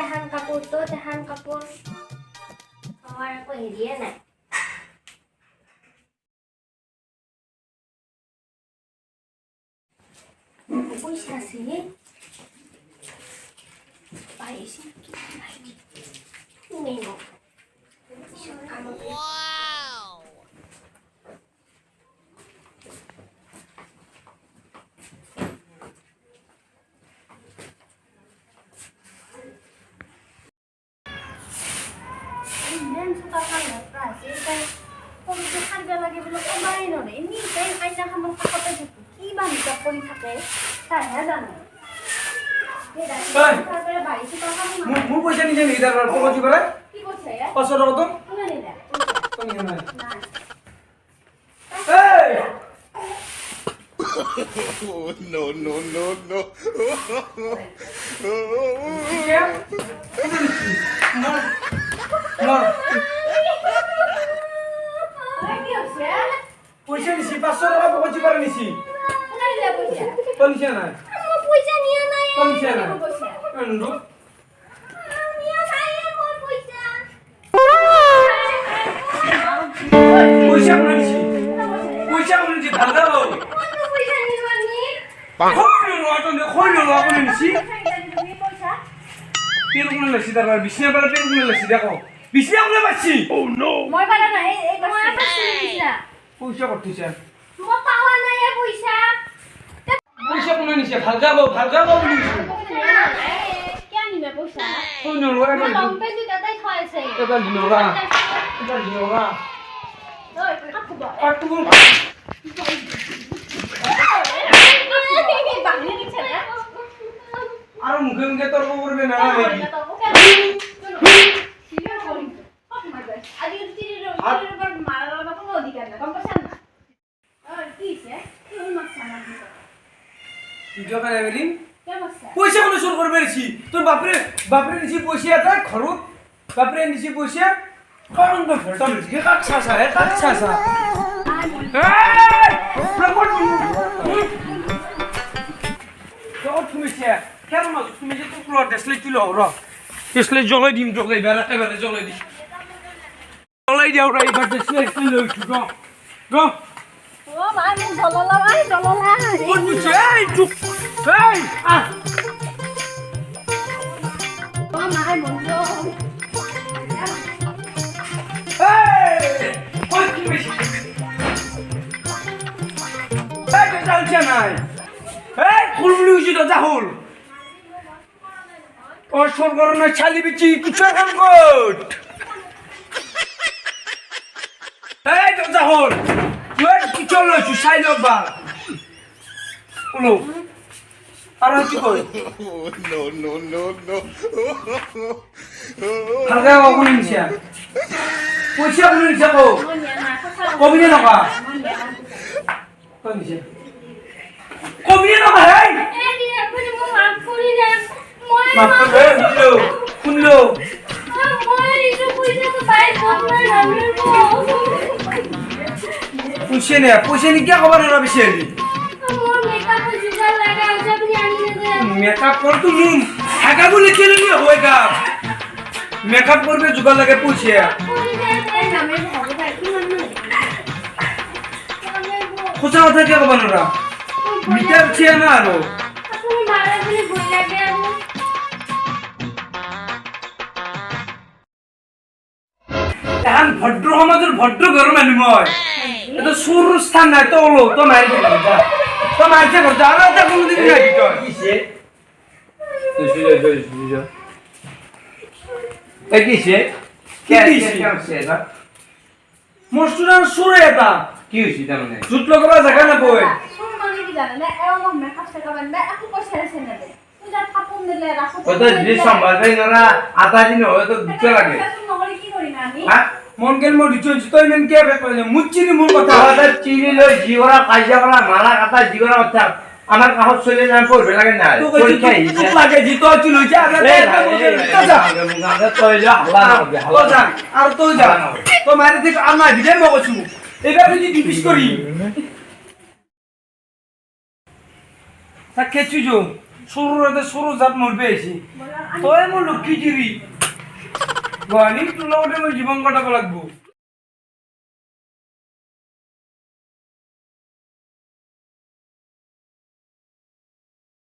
tehan kapur. Kawar aku hadiah nak. Puysa sih. Baik sih. Nengok. Wow. Dan suka kan operasi kan politik harga lagi belum kembali loh ini kayak kayak kamu takut aja gimana jika politik saya জানো মু পয়সা নিজে নিয়ে দাঁড়ার কোন কি করে কি করছে 500 টাকা তো না নিলা তো নিয়ে না এই no. পয়সা নিছি 500 টাকা পৌঁছি করে নিছি না নিলা পয়সা তো নিছে না আমার পয়সা নিয়ে নাই তো নিছে না পয়সা এন্ডু নিয়ে নাই আমার পয়সা পয়সা কোন নিছি পয়সা কোন নিছি ধান্দা দাও পয়সা নিবানি খইলো কোন নিছি পয়সা পের কোন নিছি দাঁড়া বিছনা পারে পের কোন নিছি দেখো বিছনা কোন পাচ্ছি ও নো মই পালা না এই মই পাচ্ছি পয়সা পয়সা করতেছে মই পাওয়া নাই পয়সা পয়সা কোন নিছে ভালগা বাবু নিছি क्या नहीं मैं पूछा খইলো লয় मैं लॉन्ग पे भी कहता ही था ऐसे এটা দিনোরা ओए आपको बोल পাটু बाहर नहीं चला আর মুখে মুখে তর্ক করবে না নাকি জোকার এভেলিন পয়সা কোন শুরু করবে রেছি তোর বাপরে নিছি পয়সা এটা খরচ বাপরে নিছি পয়সা কারণ তো ফেলটা মিছি কাকছাসা কেন না তুমি যে টুকলো দেশলে তুই লও র দেশলে জলাই দিম জলাই বেলা এবারে জলাই দিম জলাই দিও রে এবার দেশলে তুই লই গ গ ও ভাই জললা কোন নিছে এই চুপ এই আ ও মাই বন্ধু এই কই কি বেশি এই তো চলছে নাই এই খুলবলি উজি তো জাহুল ও সরগরনে ছালি বিচি কিছু এখন কোট এই তো জাহুল তুই কি চলো তুই সাইলো বা হলো আর কি কই no. ভালগা বাবু নিছে পয়সা কোন নিছে কো কবিনে নকা কোন নিছে কবিনে নকা হে এই দিন আপনি মো মাফ করি দেন মই মাফ করে শুনলো মই ইসু পয়সা তো পাই বদলা নামলে পয়সা নি কি খবর না বেশি মোর মেকআপ জুগার লাগা আছে আপনি আনি দে মেকআপ কর তুমি হাগা বলে কেন নি হইগা মেকআপ করবে জুগার লাগে পয়সা করি দেন নামে ভাবো তাই কি মনে খোঁজা কথা কি খবর না মিটার ছে না আরো আপনি মারা বলে বই লাগে আমি এখন ভদ্র সমাজের ভদ্র ঘর মানুষ মই এটা সুর স্থান নাই তো হলো তো মাইছে করজা আর এটা কোনদিন নাই তো কিছে তো সুজা এ কিছে কি কিছে এটা মস্তুরার সুরে এটা কি হইছে তা মানে জুট লগবা জায়গা না বই শুন মানে কি জানেন না এরকম মেকআপ শেখাবেন না একটু পয়সা রেছেন না পূজা থাপুন দিলে রাখো ওটা যে সম্ভাবনা না আধা দিন হয় তো দিতে লাগে নহলে কি করি না আমি হ্যাঁ মন গেল মো দিছো তুই মেন কে বে কইলে মুচিনি মোর কথা আদা চিনি লই জিওরা কাইজা করা মালা কাটা জিওরা কথা আমার কাহত চলে যান পড়বে লাগে না পরীক্ষা হিসেবে লাগে জিতো ছিল যে আর আদা তইলা হালা হবে তো যা আর তো যা তো মারি থেকে আমা দিলে মগছু এবার যদি ডিপিস করি তা কেচু যো সৰু জাত মৰবে আহিছে তই মোৰ লক্ষী দিবি গুৱাহাটীত তোৰ লগতে মই জীৱন কটাব লাগব